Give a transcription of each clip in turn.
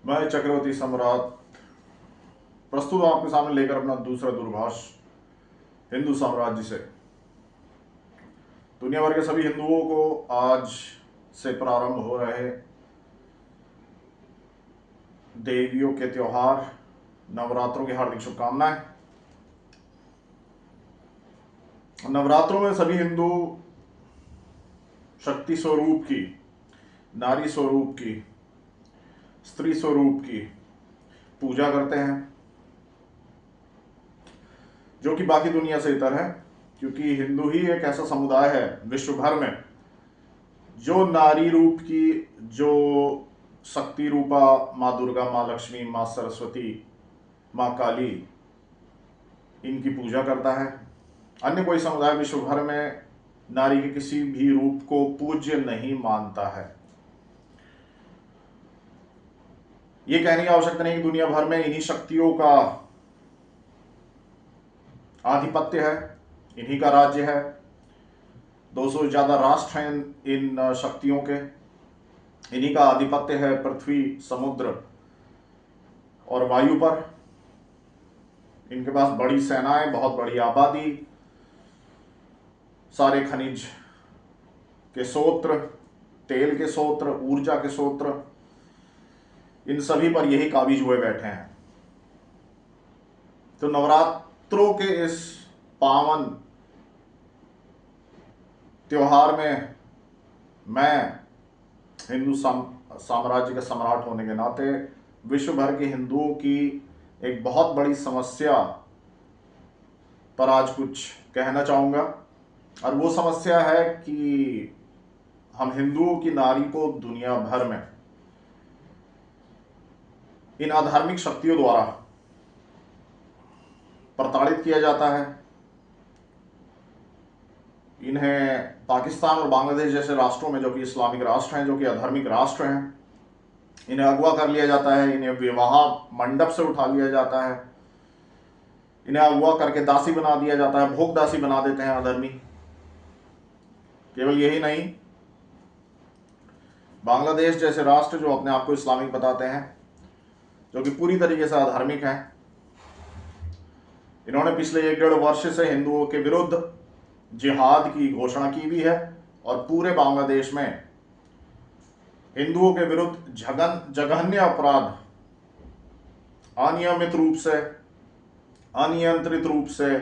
मैं चक्रवर्ती सम्राट प्रस्तुत आपके सामने लेकर अपना दूसरा दूरभाष हिंदू साम्राज्य से। दुनिया भर के सभी हिंदुओं को आज से प्रारंभ हो रहे देवियों के त्योहार नवरात्रों की हार्दिक शुभकामनाएं। नवरात्रों में सभी हिंदू शक्ति स्वरूप की, नारी स्वरूप की, स्त्री स्वरूप की पूजा करते हैं, जो कि बाकी दुनिया से इतर है, क्योंकि हिंदू ही एक ऐसा समुदाय है विश्व भर में जो नारी रूप की, जो शक्ति रूपा माँ दुर्गा, माँ लक्ष्मी, माँ सरस्वती, माँ काली, इनकी पूजा करता है। अन्य कोई समुदाय विश्व भर में नारी के किसी भी रूप को पूज्य नहीं मानता है। ये कहने की आवश्यकता नहीं कि दुनिया भर में इन्हीं शक्तियों का आधिपत्य है, इन्हीं का राज्य है। 200 से ज्यादा राष्ट्र हैं इन शक्तियों के, इन्हीं का आधिपत्य है पृथ्वी, समुद्र और वायु पर। इनके पास बड़ी सेनाएं, बहुत बड़ी आबादी, सारे खनिज के स्रोत, तेल के स्रोत, ऊर्जा के स्रोत, इन सभी पर यही काबिज हुए बैठे हैं। तो नवरात्रों के इस पावन त्योहार में मैं हिंदू साम्राज्य का सम्राट होने के नाते विश्व भर के हिंदुओं की एक बहुत बड़ी समस्या पर आज कुछ कहना चाहूँगा। और वो समस्या है कि हम हिंदुओं की नारी को दुनिया भर में इन आधार्मिक शक्तियों द्वारा प्रताड़ित किया जाता है। इन्हें पाकिस्तान और बांग्लादेश जैसे राष्ट्रों में, जो कि इस्लामिक राष्ट्र हैं, जो कि अधार्मिक राष्ट्र हैं, इन्हें अगवा कर लिया जाता है, इन्हें विवाह मंडप से उठा लिया जाता है, इन्हें अगवा करके दासी बना दिया जाता है, भोग दासी बना देते हैं अधर्मी। केवल यही नहीं, बांग्लादेश जैसे राष्ट्र जो अपने आप को इस्लामिक बताते हैं, जो कि पूरी तरीके से अधार्मिक हैं, इन्होंने पिछले 1-1.5 वर्ष से हिंदुओं के विरुद्ध जिहाद की घोषणा की भी है और पूरे बांग्लादेश में हिंदुओं के विरुद्ध जघन्य अपराध अनियमित रूप से, अनियंत्रित रूप से,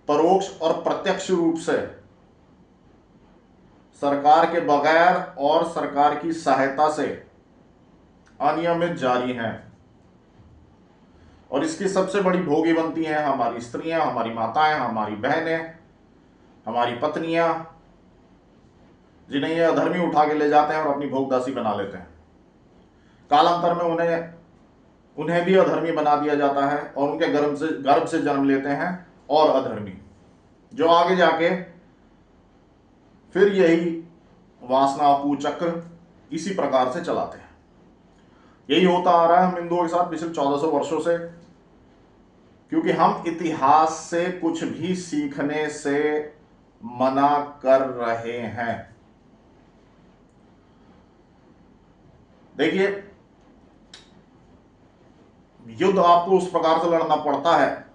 परोक्ष और प्रत्यक्ष रूप से, सरकार के बगैर और सरकार की सहायता से अनियमित जारी हैं। और इसकी सबसे बड़ी भोगी बनती हैं हमारी स्त्रियां, हमारी माताएं, हमारी बहनें, हमारी पत्नियां, जिन्हें ये अधर्मी उठा के ले जाते हैं और अपनी भोगदासी बना लेते हैं। कालांतर में उन्हें भी अधर्मी बना दिया जाता है और उनके गर्भ से जन्म लेते हैं और अधर्मी, जो आगे जाके फिर यही वासना कुचक्र इसी प्रकार से चलाते हैं। यही होता आ रहा है हम हिंदुओं के साथ पिछले 1400 वर्षों से, क्योंकि हम इतिहास से कुछ भी सीखने से मना कर रहे हैं। देखिए, युद्ध आपको उस प्रकार से लड़ना पड़ता है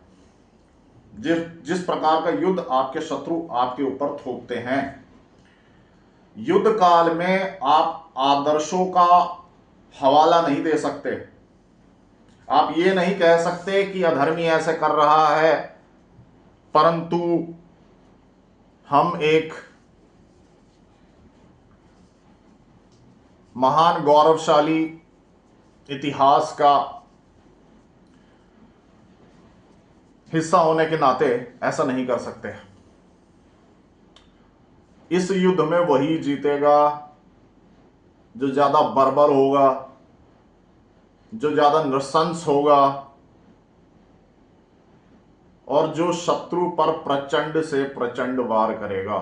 जिस प्रकार का युद्ध आपके शत्रु आपके ऊपर थोपते हैं। युद्ध काल में आप आदर्शों का हवाला नहीं दे सकते। आप ये नहीं कह सकते कि अधर्मी ऐसे कर रहा है, परंतु हम एक महान गौरवशाली इतिहास का हिस्सा होने के नाते ऐसा नहीं कर सकते। इस युद्ध में वही जीतेगा जो ज्यादा बर्बर होगा, जो ज्यादा नृशंस होगा और जो शत्रु पर प्रचंड से प्रचंड वार करेगा।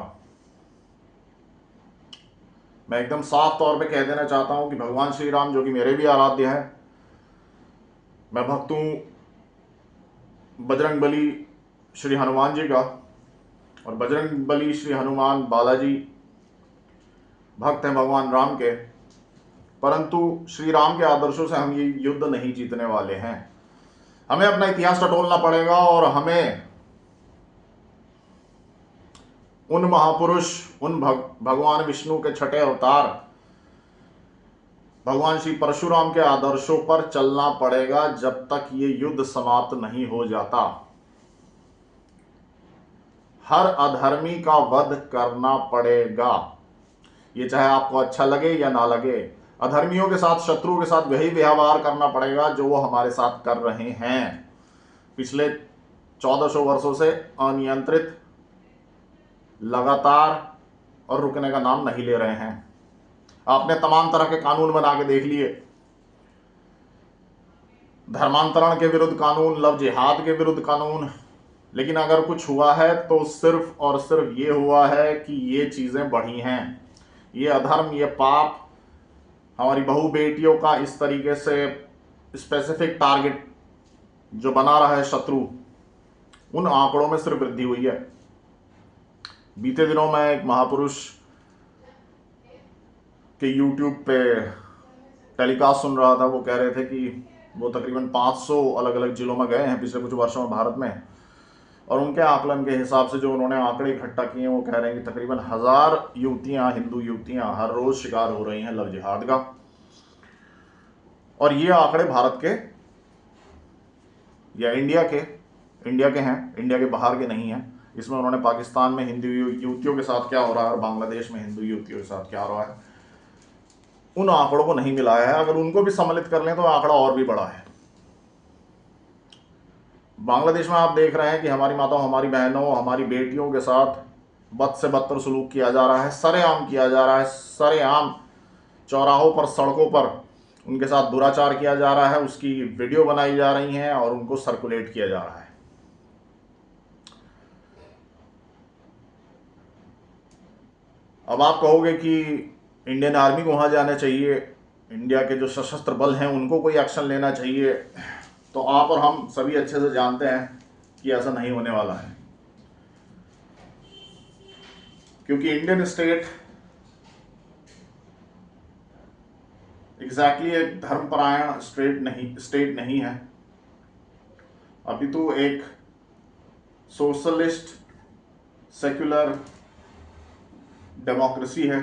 मैं एकदम साफ तौर पे कह देना चाहता हूं कि भगवान श्री राम, जो कि मेरे भी आराध्य हैं, मैं भक्त हूं बजरंग बली श्री हनुमान जी का, और बजरंग बली श्री हनुमान बालाजी भक्त हैं भगवान राम के, परंतु श्री राम के आदर्शों से हम ये युद्ध नहीं जीतने वाले हैं। हमें अपना इतिहास टटोलना पड़ेगा और हमें उन महापुरुष, उन भगवान विष्णु के छठे अवतार भगवान श्री परशुराम के आदर्शों पर चलना पड़ेगा जब तक ये युद्ध समाप्त नहीं हो जाता। हर अधर्मी का वध करना पड़ेगा, ये चाहे आपको अच्छा लगे या ना लगे। अधर्मियों के साथ, शत्रुओं के साथ वही व्यवहार करना पड़ेगा जो वो हमारे साथ कर रहे हैं। पिछले 1400 वर्षों से अनियंत्रित, लगातार और रुकने का नाम नहीं ले रहे हैं। आपने तमाम तरह के कानून बना के देख लिए, धर्मांतरण के विरुद्ध कानून, लव जिहाद के विरुद्ध कानून, लेकिन अगर कुछ हुआ है तो सिर्फ और सिर्फ ये हुआ है कि ये चीजें बढ़ी हैं। ये अधर्म, ये पाप, हमारी बहू बेटियों का इस तरीके से स्पेसिफिक टारगेट जो बना रहा है शत्रु, उन आंकड़ों में सिर्फ वृद्धि हुई है। बीते दिनों में एक महापुरुष के YouTube पे टेलीकास्ट सुन रहा था। वो कह रहे थे कि वो तकरीबन 500 अलग अलग जिलों में गए हैं पिछले कुछ वर्षों में भारत में, और उनके आकलन के हिसाब से जो उन्होंने आंकड़े इकट्ठा किए हैं वो कह रहे हैं कि तकरीबन 1000 युवतियां, हिंदू युवतियां हर रोज शिकार हो रही हैं लव जिहाद का। और ये आंकड़े भारत के या इंडिया के हैं, इंडिया के बाहर के नहीं हैं। इसमें उन्होंने पाकिस्तान में हिंदू युवतियों के साथ क्या हो रहा है और बांग्लादेश में हिंदू युवतियों के साथ क्या हो रहा है, उन आंकड़ों को नहीं मिलाया है। अगर उनको भी सम्मिलित कर लें तो आंकड़ा और भी बड़ा है। बांग्लादेश में आप देख रहे हैं कि हमारी माताओं, हमारी बहनों, हमारी बेटियों के साथ बद से बदतर सलूक किया जा रहा है, सरेआम किया जा रहा है। सरेआम चौराहों पर, सड़कों पर उनके साथ दुराचार किया जा रहा है, उसकी वीडियो बनाई जा रही हैं और उनको सर्कुलेट किया जा रहा है। अब आप कहोगे कि इंडियन आर्मी को वहां जाना चाहिए, इंडिया के जो सशस्त्र बल हैं उनको कोई एक्शन लेना चाहिए, तो आप और हम सभी अच्छे से जानते हैं कि ऐसा नहीं होने वाला है। क्योंकि इंडियन स्टेट एग्जैक्टली एक धर्मपरायण स्टेट नहीं है, अभी तो एक सोशलिस्ट सेक्युलर डेमोक्रेसी है,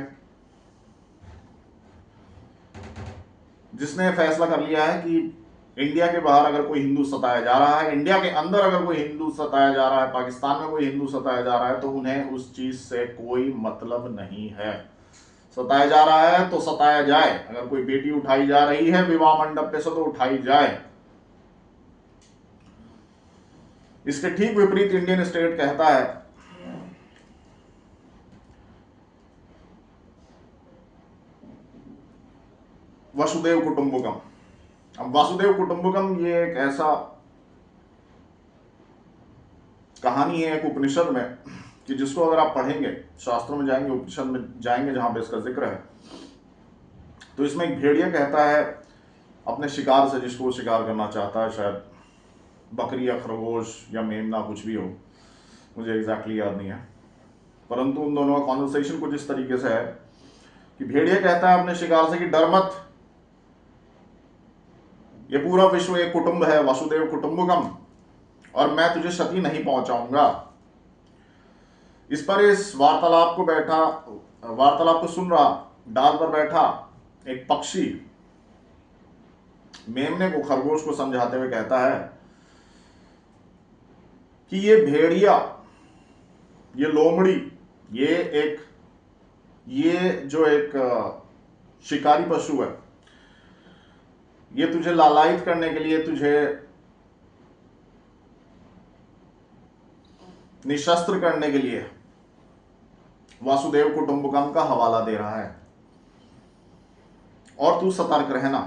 जिसने फैसला कर लिया है कि इंडिया के बाहर अगर कोई हिंदू सताया जा रहा है, इंडिया के अंदर अगर कोई हिंदू सताया जा रहा है, पाकिस्तान में कोई हिंदू सताया जा रहा है, तो उन्हें उस चीज से कोई मतलब नहीं है। सताया जा रहा है तो सताया जाए। अगर कोई बेटी उठाई जा रही है विवाह मंडप पे से तो उठाई जाए। इसके ठीक विपरीत इंडियन स्टेट कहता है वसुदेव कुटुंबकम। अब वासुदेव कुटुंबकम ये एक ऐसा कहानी है एक उपनिषद में कि जिसको अगर आप पढ़ेंगे, शास्त्रों में जाएंगे, उपनिषद में जाएंगे जहां पे इसका जिक्र है, तो इसमें एक भेड़िया कहता है अपने शिकार से, जिसको वो शिकार करना चाहता है, शायद बकरी या खरगोश या मेमना, कुछ भी हो, मुझे एग्जैक्टली याद नहीं है, परंतु उन दोनों का कॉन्वर्सेशन कुछ इस तरीके से है कि भेड़िया कहता है अपने शिकार से कि डर मत, ये पूरा विश्व एक कुटुंब है, वसुदेव कुटुंबकम, और मैं तुझे क्षति नहीं पहुंचाऊंगा। इस पर इस वार्तालाप को सुन रहा डाल पर बैठा एक पक्षी मेमने को, खरगोश को समझाते हुए कहता है कि ये भेड़िया, ये लोमड़ी, ये जो एक शिकारी पशु है, ये तुझे लालायित करने के लिए, तुझे निशस्त्र करने के लिए वासुदेव कुटुंबकम का हवाला दे रहा है, और तू सतर्क रहना।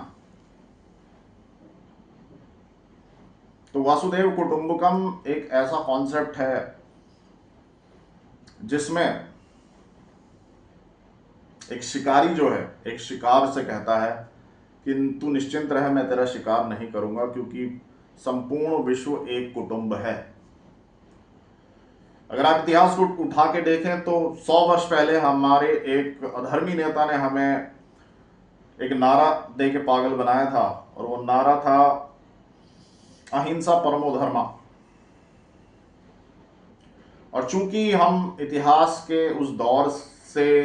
तो वासुदेव कुटुंबकम एक ऐसा कॉन्सेप्ट है जिसमें एक शिकारी जो है, एक शिकार से कहता है कि तू निश्चिंत रह, मैं तेरा शिकार नहीं करूंगा, क्योंकि संपूर्ण विश्व एक कुटुंब है। अगर आप इतिहास को उठा के देखें तो 100 वर्ष पहले हमारे एक अधर्मी नेता ने हमें एक नारा दे के पागल बनाया था, और वो नारा था अहिंसा परमो धर्मा। और चूंकि हम इतिहास के उस दौर से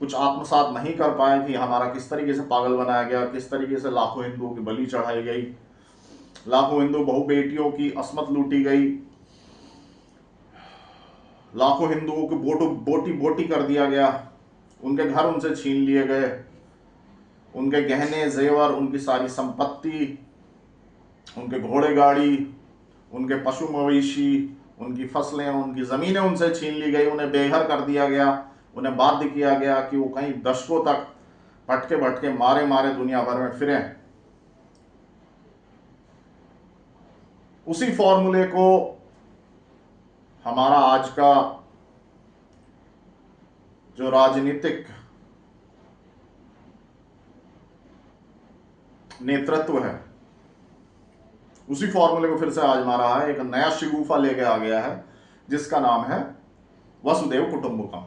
कुछ आत्मसात नहीं कर पाए कि हमारा किस तरीके से पागल बनाया गया, किस तरीके से लाखों हिंदुओं की बलि चढ़ाई गई, लाखों हिंदू बहु बेटियों की अस्मत लूटी गई, लाखों हिंदुओं की बोटी बोटी कर दिया गया, उनके घर उनसे छीन लिए गए, उनके गहने जेवर, उनकी सारी संपत्ति, उनके घोड़े गाड़ी, उनके पशु मवेशी, उनकी फसलें, उनकी ज़मीनें उनसे छीन ली गई, उन्हें बेघर कर दिया गया, उन्हें बाध्य किया गया कि वो कहीं दशकों तक भटके भटके मारे मारे दुनिया भर में फिरें। उसी फॉर्मूले को हमारा आज का जो राजनीतिक नेतृत्व है, उसी फॉर्मूले को फिर से आजमा रहा है, एक नया शिगुफा लेके आ गया है जिसका नाम है वसुदेव कुटुंबकम।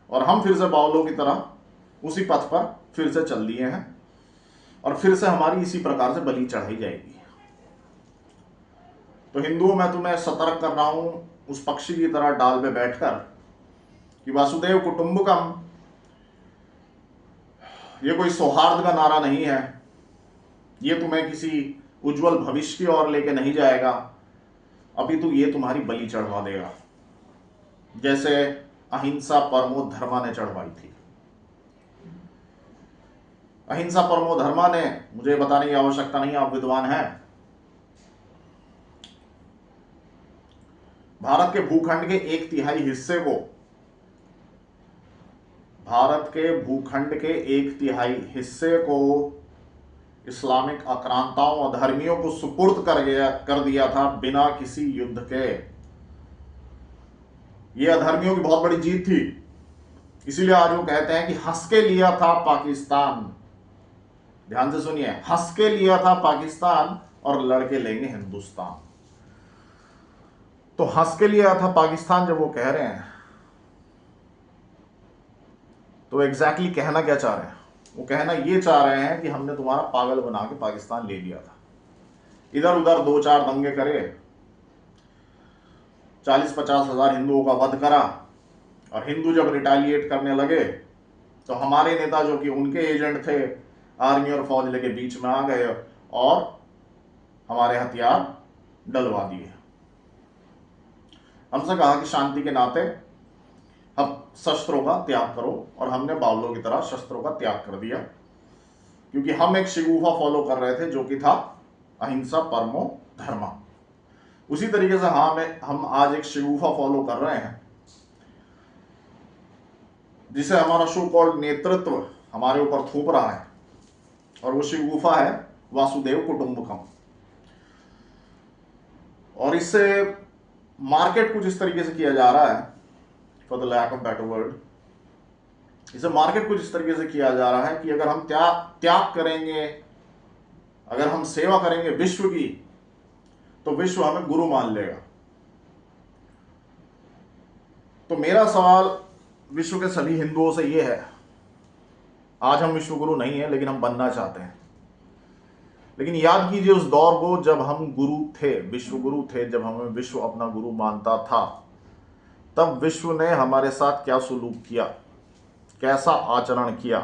और हम फिर से बावलों की तरह उसी पथ पर फिर से चल दिए हैं, और फिर से हमारी इसी प्रकार से बलि चढ़ाई जाएगी। तो हिंदुओं, मैं तुम्हें सतर्क कर रहा हूं उस पक्षी की तरह डाल पे बैठकर कि वासुदेव कुटुंबकम ये कोई सौहार्द का नारा नहीं है, ये तुम्हें किसी उज्जवल भविष्य की ओर लेके नहीं जाएगा, अपितु ये तुम्हारी बलि चढ़वा देगा, जैसे अहिंसा परमो धर्मा ने चढ़वाई थी। अहिंसा परमो धर्मा ने, मुझे बताने की आवश्यकता नहीं, आप विद्वान हैं, भारत के भूखंड के 1/3 हिस्से को, भारत के भूखंड के 1/3 हिस्से को इस्लामिक आक्रांताओं और धर्मियों को सुपुर्द कर दिया था बिना किसी युद्ध के। यह अधर्मियों की बहुत बड़ी जीत थी। इसीलिए आज वो कहते हैं कि हंस के लिया था पाकिस्तान। ध्यान से सुनिए, हंस के लिया था पाकिस्तान और लड़के लेंगे हिंदुस्तान। तो हंस के लिया था पाकिस्तान जब वो कह रहे हैं, तो एग्जैक्टली कहना क्या चाह रहे हैं? वो कहना ये चाह रहे हैं कि हमने तुम्हारा पागल बना के पाकिस्तान ले लिया था, इधर उधर 2-4 दंगे करे, 40-50 हजार हिंदुओं का वध करा, और हिंदू जब रिटालिएट करने लगे तो हमारे नेता जो कि उनके एजेंट थे, आर्मी और फौज लेके बीच में आ गए और हमारे हथियार डलवा दिए। हमसे कहा कि शांति के नाते अब शस्त्रों का त्याग करो, और हमने बावलों की तरह शस्त्रों का त्याग कर दिया, क्योंकि हम एक शिगुफा फॉलो कर रहे थे जो कि था अहिंसा परमो धर्मा। उसी तरीके से हम आज एक शिगुफा फॉलो कर रहे हैं जिसे हमारा शो कॉल्ड नेतृत्व हमारे ऊपर थोप रहा है, और वो शिगुफा है वासुदेव कुटुंबकम। और इससे मार्केट कुछ इस तरीके से किया जा रहा है, for the lack of better word, इसे मार्केट कुछ इस तरीके से किया जा रहा है कि अगर हम त्याग करेंगे, अगर हम सेवा करेंगे विश्व की, तो विश्व हमें गुरु मान लेगा। तो मेरा सवाल विश्व के सभी हिंदुओं से यह है, आज हम विश्व गुरु नहीं है लेकिन हम बनना चाहते हैं। लेकिन याद कीजिए उस दौर को जब हम गुरु थे, विश्व गुरु थे, जब हमें विश्व अपना गुरु मानता था, तब विश्व ने हमारे साथ क्या सलूक किया, कैसा आचरण किया।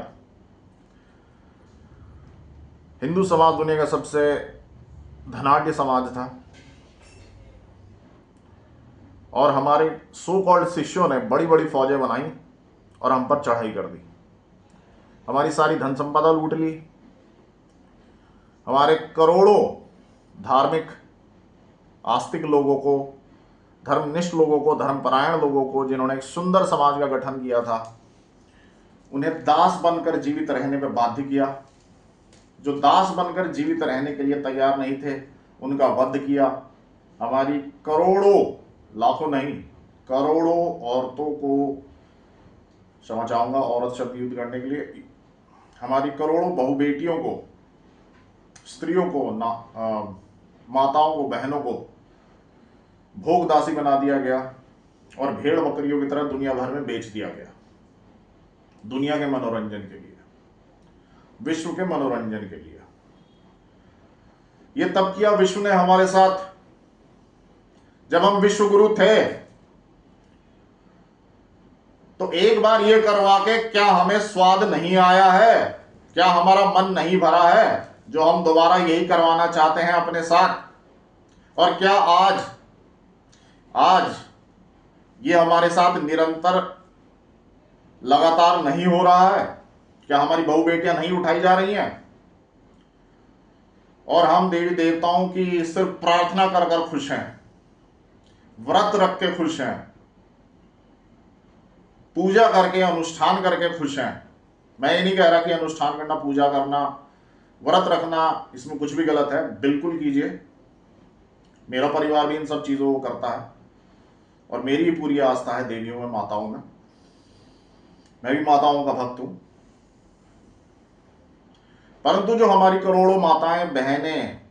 हिंदू समाज दुनिया का सबसे धनाढ्य समाज था, और हमारे सो कॉल्ड शिष्यों ने बड़ी बड़ी फौजें बनाई और हम पर चढ़ाई कर दी, हमारी सारी धन संपदा लूट ली, हमारे करोड़ों धार्मिक आस्तिक लोगों को, धर्मनिष्ठ लोगों को, धर्मपरायण लोगों को, जिन्होंने एक सुंदर समाज का गठन किया था, उन्हें दास बनकर जीवित रहने पर बाध्य किया। जो दास बनकर जीवित रहने के लिए तैयार नहीं थे, उनका वध किया। हमारी करोड़ों, लाखों नहीं, करोड़ों औरतों को, क्षमा चाहूंगा औरत शब्द यूज करने के लिए, हमारी करोड़ों बहु बेटियों को, स्त्रियों को, माताओं को, बहनों को भोग दासी बना दिया गया और भेड़ बकरियों की तरह दुनिया भर में बेच दिया गया, दुनिया के मनोरंजन के लिए। विश्व के मनोरंजन के लिए। यह तब किया विश्व ने हमारे साथ जब हम विश्व गुरु थे। तो एक बार यह करवा के क्या हमें स्वाद नहीं आया है, क्या हमारा मन नहीं भरा है जो हम दोबारा यही करवाना चाहते हैं अपने साथ? और क्या आज ये हमारे साथ निरंतर लगातार नहीं हो रहा है? क्या हमारी बहू बेटियां नहीं उठाई जा रही हैं और हम देवी देवताओं की सिर्फ प्रार्थना कर कर खुश हैं, व्रत रख के खुश हैं, पूजा करके अनुष्ठान करके खुश हैं? मैं ये नहीं कह रहा कि अनुष्ठान करना, पूजा करना, व्रत रखना इसमें कुछ भी गलत है, बिल्कुल कीजिए। मेरा परिवार भी इन सब चीजों को करता है और मेरी भी पूरी आस्था है देवियों में, माताओं में। मैं भी माताओं का भक्त हूं। परंतु जो हमारी करोड़ों माताएं बहनें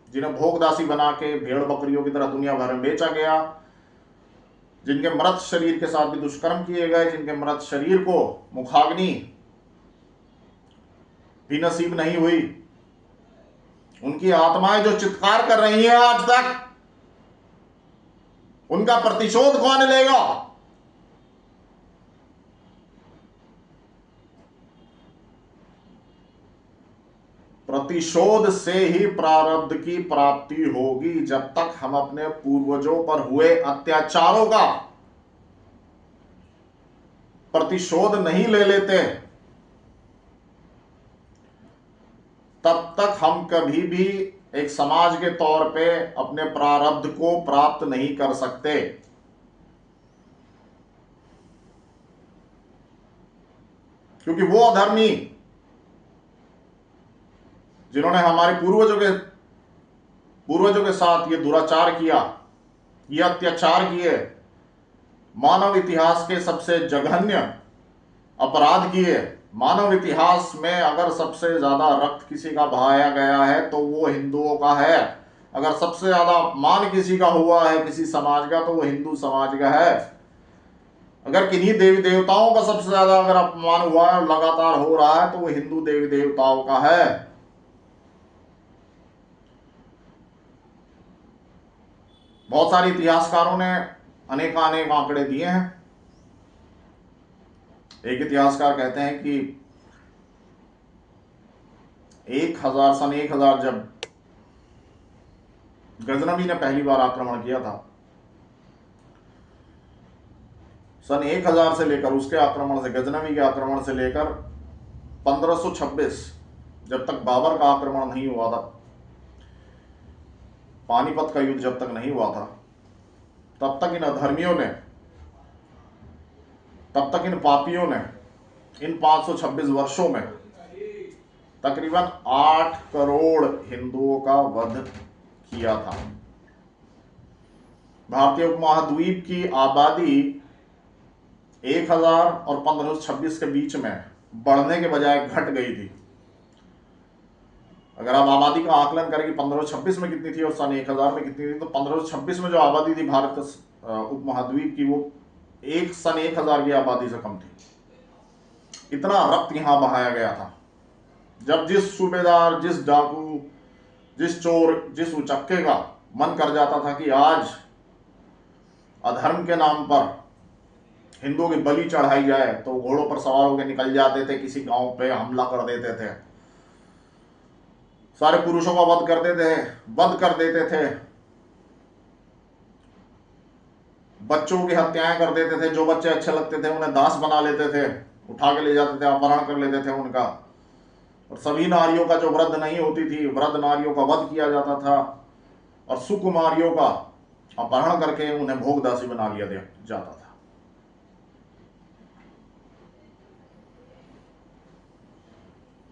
जिन्हें भोगदासी बना के भेड़ बकरियों की तरह दुनिया भर में बेचा गया, जिनके मृत शरीर के साथ भी दुष्कर्म किए गए, जिनके मृत शरीर को मुखाग्नि भी नसीब नहीं हुई, उनकी आत्माएं जो चित्कार कर रही हैं आज तक, उनका प्रतिशोध कौन लेगा? प्रतिशोध से ही प्रारब्ध की प्राप्ति होगी। जब तक हम अपने पूर्वजों पर हुए अत्याचारों का प्रतिशोध नहीं ले लेते, तब तक हम कभी भी एक समाज के तौर पे अपने प्रारब्ध को प्राप्त नहीं कर सकते। क्योंकि वो अधर्मी जिन्होंने हमारे पूर्वजों के साथ ये दुराचार किया, ये अत्याचार किए, मानव इतिहास के सबसे जघन्य अपराध किए, मानव इतिहास में अगर सबसे ज्यादा रक्त किसी का बहाया गया है तो वो हिंदुओं का है। अगर सबसे ज्यादा अपमान किसी का हुआ है किसी समाज का तो वो हिंदू समाज का है। अगर किन्हीं देवी देवताओं का सबसे ज्यादा अगर अपमान हुआ है और लगातार हो रहा है तो वो हिंदू देवी देवताओं का है। बहुत सारे इतिहासकारों ने अनेक आंकड़े दिए हैं। एक इतिहासकार कहते हैं कि 1000 जब गजनवी ने पहली बार आक्रमण किया था, सन 1000 से लेकर उसके आक्रमण से, गजनवी के आक्रमण से लेकर 1526 जब तक बाबर का आक्रमण नहीं हुआ था, पानीपत का युद्ध जब तक नहीं हुआ था, तब तक इन अधर्मियों ने, तब तक इन पापियों ने इन 526 वर्षों में तकरीबन 8 करोड़ हिंदुओं का वध किया था। भारतीय उपमहाद्वीप की आबादी 1000 और 1526 के बीच में बढ़ने के बजाय घट गई थी। अगर आप आबादी का आकलन करें कि 1526 में कितनी थी और सन 1000 में कितनी थी, तो 1526 में जो आबादी थी भारत उपमहाद्वीप की, वो सन 1000 की आबादी से कम थी। इतना रक्त यहां बहाया गया था। जब जिस सूबेदार, जिस डाकू, जिस चोर, जिस उचक्के का मन कर जाता था कि आज अधर्म के नाम पर हिंदुओं की बलि चढ़ाई जाए, तो घोड़ों पर सवार होकर निकल जाते थे, किसी गांव पे हमला कर देते थे, सारे पुरुषों का वध कर देते थे, बच्चों की हत्याएं कर देते थे। जो बच्चे अच्छे लगते थे उन्हें दास बना लेते थे, उठा के ले जाते थे, अपहरण कर लेते थे उनका। और सभी नारियों का जो वृद्ध नहीं होती थी, वृद्ध नारियों का वध किया जाता था और सुकुमारियों का अपहरण करके उन्हें भोगदासी बना लिया जाता था।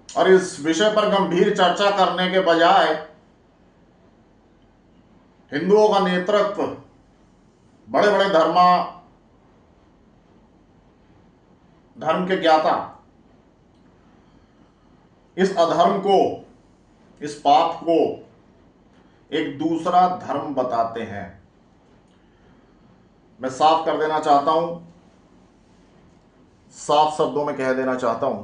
और इस विषय पर गंभीर चर्चा करने के बजाय हिंदुओं का नेतृत्व, बड़े बड़े धर्म के ज्ञाता इस अधर्म को, इस पाप को एक दूसरा धर्म बताते हैं। मैं साफ कर देना चाहता हूं, साफ शब्दों में कह देना चाहता हूं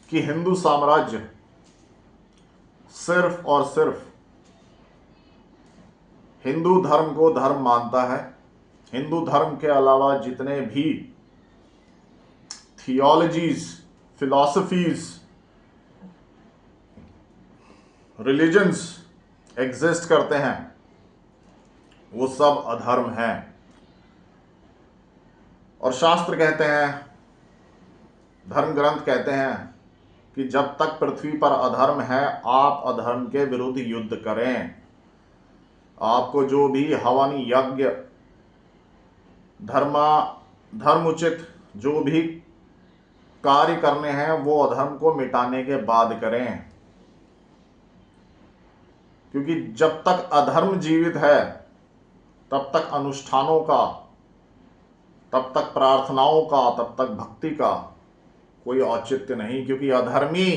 कि हिंदू साम्राज्य सिर्फ और सिर्फ हिंदू धर्म को धर्म मानता है। हिंदू धर्म के अलावा जितने भी थियोलॉजीज, फिलॉसफीज, रिलीजन्स एग्जिस्ट करते हैं, वो सब अधर्म हैं। और शास्त्र कहते हैं, धर्म ग्रंथ कहते हैं कि जब तक पृथ्वी पर अधर्म है, आप अधर्म के विरुद्ध युद्ध करें। आपको जो भी हवन, यज्ञ, धर्मोचित जो भी कार्य करने हैं, वो अधर्म को मिटाने के बाद करें। क्योंकि जब तक अधर्म जीवित है, तब तक अनुष्ठानों का, तब तक प्रार्थनाओं का, तब तक भक्ति का कोई औचित्य नहीं। क्योंकि अधर्मी,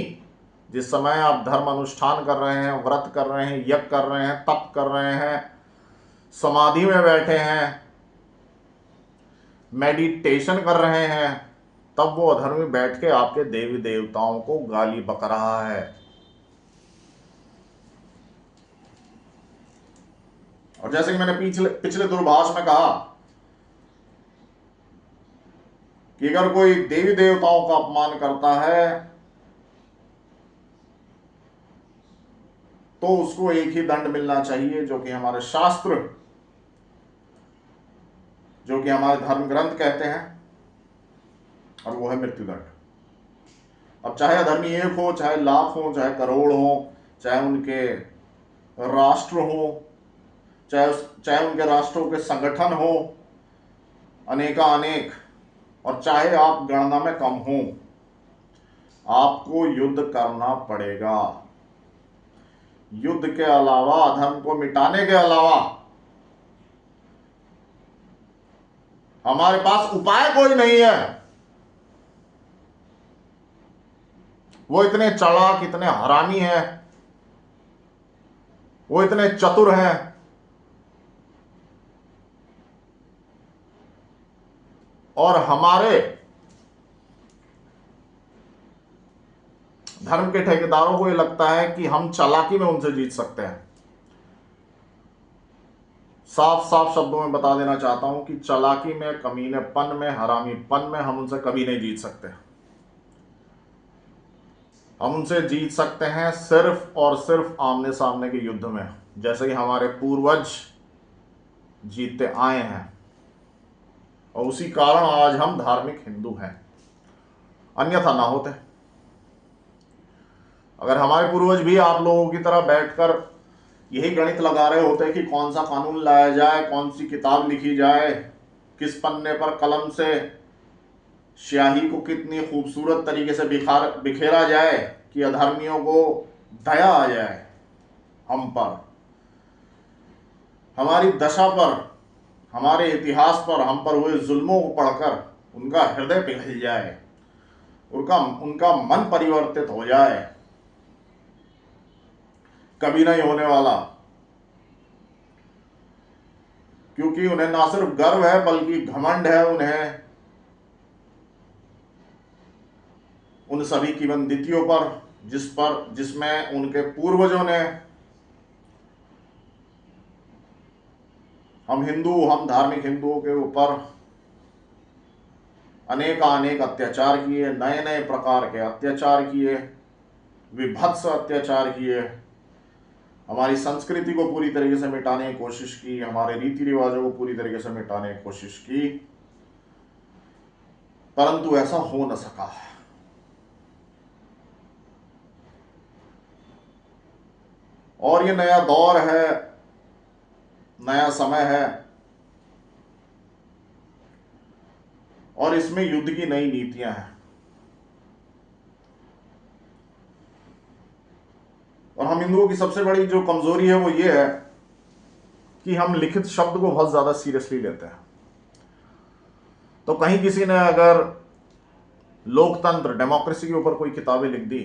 जिस समय आप धर्म अनुष्ठान कर रहे हैं, व्रत कर रहे हैं, यज्ञ कर रहे हैं, तप कर रहे हैं, समाधि में बैठे हैं, मेडिटेशन कर रहे हैं, तब वो अधर्मी बैठ के आपके देवी देवताओं को गाली बक रहा है। और जैसे कि मैंने पिछले दूरभाष में कहा कि अगर कोई देवी देवताओं का अपमान करता है तो उसको एक ही दंड मिलना चाहिए, जो कि हमारे शास्त्र, जो कि हमारे धर्म ग्रंथ कहते हैं, और वो है मृत्युदंड। अब चाहे अधर्मी एक हो, चाहे लाख हो, चाहे करोड़ हो, चाहे उनके राष्ट्र हो, चाहे उनके राष्ट्रों के संगठन हो अनेक, और चाहे आप गणना में कम हो, आपको युद्ध करना पड़ेगा। युद्ध के अलावा, अधर्म को मिटाने के अलावा हमारे पास उपाय कोई नहीं है। वो इतने चालाक, इतने हरामी हैं, वो इतने चतुर हैं, और हमारे धर्म के ठेकेदारों को ये लगता है कि हम चालाकी में उनसे जीत सकते हैं। साफ साफ शब्दों में बता देना चाहता हूं कि चालाकी में, कमीनेपन में, हरामीपन में हम उनसे कभी नहीं जीत सकते। हम उनसे जीत सकते हैं सिर्फ और सिर्फ आमने सामने के युद्ध में, जैसे कि हमारे पूर्वज जीतते आए हैं। और उसी कारण आज हम धार्मिक हिंदू हैं, अन्यथा ना होते। अगर हमारे पूर्वज भी आप लोगों की तरह बैठकर यही गणित लगा रहे होते कि कौन सा कानून लाया जाए, कौन सी किताब लिखी जाए, किस पन्ने पर कलम से स्याही को कितनी खूबसूरत तरीके से बिखेरा जाए कि अधर्मियों को दया आ जाए हम पर, हमारी दशा पर, हमारे इतिहास पर, हम पर हुए जुल्मों को पढ़कर उनका हृदय पिघल जाए, उनका मन परिवर्तित हो जाए, कभी नहीं होने वाला। क्योंकि उन्हें ना सिर्फ गर्व है बल्कि घमंड है उन्हें उन सभी किंवदंतियों पर जिसमें उनके पूर्वजों ने हम धार्मिक हिंदुओं के ऊपर अनेक अत्याचार किए, नए नए प्रकार के अत्याचार किए, विभत्स अत्याचार किए, हमारी संस्कृति को पूरी तरीके से मिटाने की कोशिश की, हमारे रीति रिवाजों को पूरी तरीके से मिटाने की कोशिश की, परंतु ऐसा हो न सका। और ये नया दौर है, नया समय है, और इसमें युद्ध की नई नीतियां हैं। और हम हिंदुओं की सबसे बड़ी जो कमजोरी है वो ये है कि हम लिखित शब्द को बहुत ज्यादा सीरियसली लेते हैं। तो कहीं किसी ने अगर लोकतंत्र, डेमोक्रेसी के ऊपर कोई किताबें लिख दी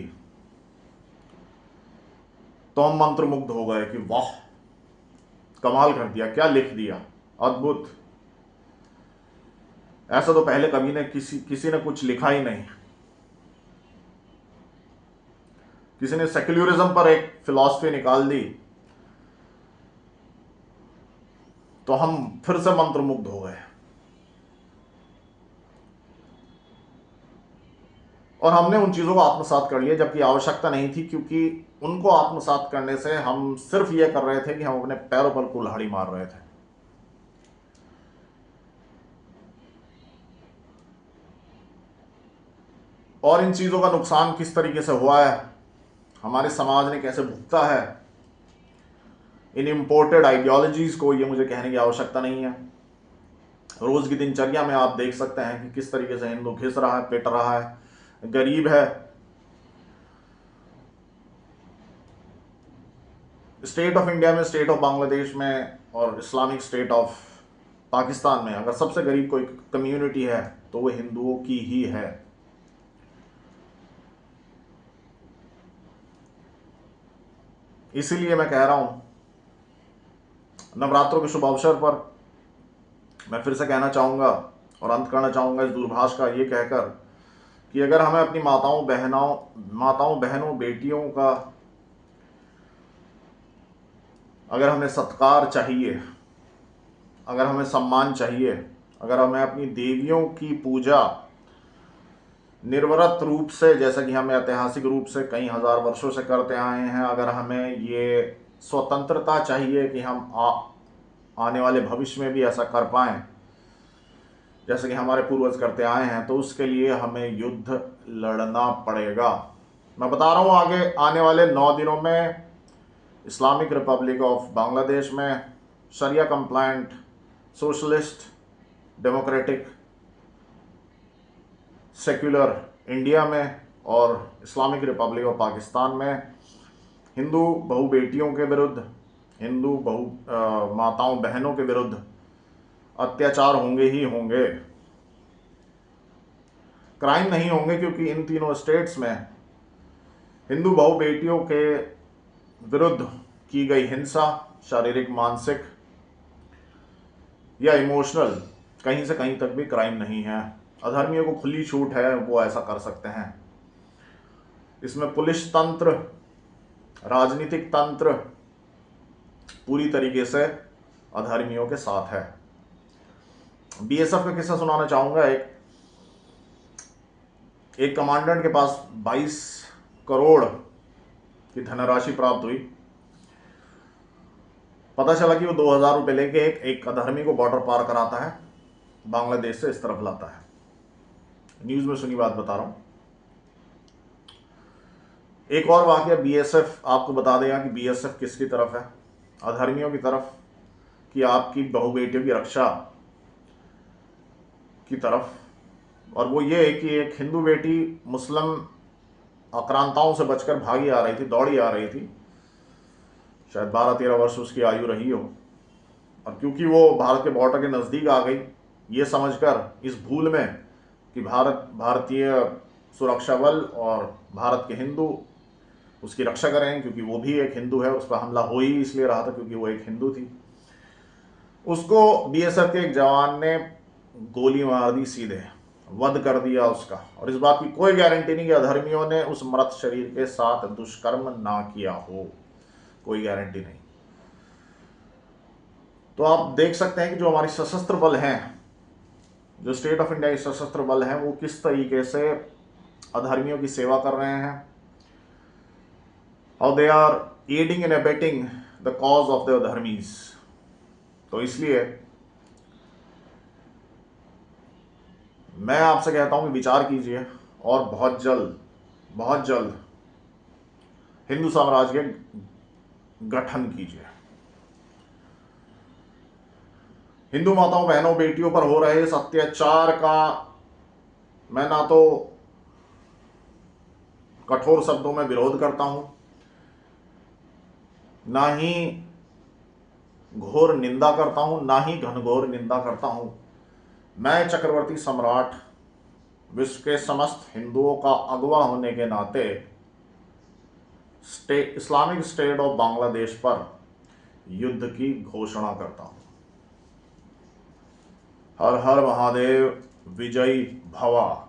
तो हम मंत्रमुग्ध हो गए कि वाह, कमाल कर दिया, क्या लिख दिया, अद्भुत, ऐसा तो पहले कभी ने किसी ने कुछ लिखा ही नहीं। किसी ने सेक्युलरिज्म पर एक फिलॉसफी निकाल दी तो हम फिर से मंत्रमुग्ध हो गए, और हमने उन चीजों को आत्मसात कर लिया जबकि आवश्यकता नहीं थी, क्योंकि उनको आत्मसात करने से हम सिर्फ यह कर रहे थे कि हम अपने पैरों पर कुल्हाड़ी मार रहे थे। और इन चीजों का नुकसान किस तरीके से हुआ है, हमारे समाज ने कैसे भुगता है, इन इंपोर्टेड आइडियोलॉजीज को, ये मुझे कहने की आवश्यकता नहीं है। रोज की दिनचर्या में आप देख सकते हैं कि किस तरीके से हिंदू घिस रहा है, पिट रहा है, गरीब है। स्टेट ऑफ इंडिया में, स्टेट ऑफ बांग्लादेश में और इस्लामिक स्टेट ऑफ पाकिस्तान में अगर सबसे गरीब कोई कम्युनिटी है तो वो हिंदुओं की ही है। इसीलिए मैं कह रहा हूं, नवरात्रों के शुभ अवसर पर मैं फिर से कहना चाहूंगा और अंत करना चाहूंगा इस दूरभाष का, ये कहकर कि अगर हमें अपनी माताओं बहनों बेटियों का अगर हमें सत्कार चाहिए, अगर हमें सम्मान चाहिए, अगर हमें अपनी देवियों की पूजा निर्वरत रूप से, जैसा कि हम ऐतिहासिक रूप से कई हजार वर्षों से करते आए हैं, अगर हमें ये स्वतंत्रता चाहिए कि हम आने वाले भविष्य में भी ऐसा कर पाएं जैसे कि हमारे पूर्वज करते आए हैं, तो उसके लिए हमें युद्ध लड़ना पड़ेगा। मैं बता रहा हूं, आगे आने वाले 9 दिनों में इस्लामिक रिपब्लिक ऑफ बांग्लादेश में, शरिया compliant socialist democratic secular India में और इस्लामिक रिपब्लिक ऑफ पाकिस्तान में हिंदू बहु बेटियों के विरुद्ध, हिंदू बहु माताओं बहनों के विरुद्ध अत्याचार होंगे ही होंगे। क्राइम नहीं होंगे, क्योंकि इन तीनों स्टेट्स में हिंदू बहु बेटियों के विरुद्ध की गई हिंसा, शारीरिक, मानसिक या इमोशनल, कहीं से कहीं तक भी क्राइम नहीं है। अधर्मियों को खुली छूट है, वो ऐसा कर सकते हैं। इसमें पुलिस तंत्र, राजनीतिक तंत्र पूरी तरीके से अधर्मियों के साथ है। बीएसएफ का किस्सा सुनाना चाहूंगा। एक कमांडेंट के पास 22 करोड़ की धनराशि प्राप्त हुई। पता चला कि वो 2000 रुपए लेके एक अधर्मी को बॉर्डर पार कराता है, बांग्लादेश से इस तरफ लाता है। न्यूज में सुनी बात बता रहा हूं। एक और वाकया, बीएसएफ आपको बता देगा कि बीएसएफ किसकी तरफ है, अधर्मियों की तरफ, कि आपकी बहु बेटियों की रक्षा की तरफ। और वो ये है कि एक हिंदू बेटी मुस्लिम आक्रांताओं से बचकर भागी आ रही थी, दौड़ी आ रही थी, शायद 12-13 वर्ष उसकी आयु रही हो, और क्योंकि वो भारत के बॉर्डर के नज़दीक आ गई, ये समझकर इस भूल में कि भारतीय सुरक्षा बल और भारत के हिंदू उसकी रक्षा करें, क्योंकि वो भी एक हिंदू है, उस पर हमला हो ही इसलिए रहा था क्योंकि वो एक हिंदू थी। उसको बीएसएफ के एक जवान ने गोली मार दी, सीधे वध कर दिया उसका। और इस बात की कोई गारंटी नहीं कि अधर्मियों ने उस मृत शरीर के साथ दुष्कर्म ना किया हो, कोई गारंटी नहीं। तो आप देख सकते हैं कि जो हमारी सशस्त्र बल हैं, जो स्टेट ऑफ इंडिया के सशस्त्र बल हैं, वो किस तरीके से अधर्मियों की सेवा कर रहे हैं। How they are adding and abetting the cause of the अधर्मीज। तो इसलिए मैं आपसे कहता हूं कि विचार कीजिए और बहुत जल्द हिंदू साम्राज्य के गठन कीजिए। हिंदू माताओं बहनों बेटियों पर हो रहे इस अत्याचार का मैं ना तो कठोर शब्दों में विरोध करता हूं, ना ही घोर निंदा करता हूं, ना ही घनघोर निंदा करता हूं। मैं चक्रवर्ती सम्राट, विश्व के समस्त हिंदुओं का अगवा होने के नाते इस्लामिक स्टेट ऑफ बांग्लादेश पर युद्ध की घोषणा करता हूं। हर हर महादेव, विजयी भवा।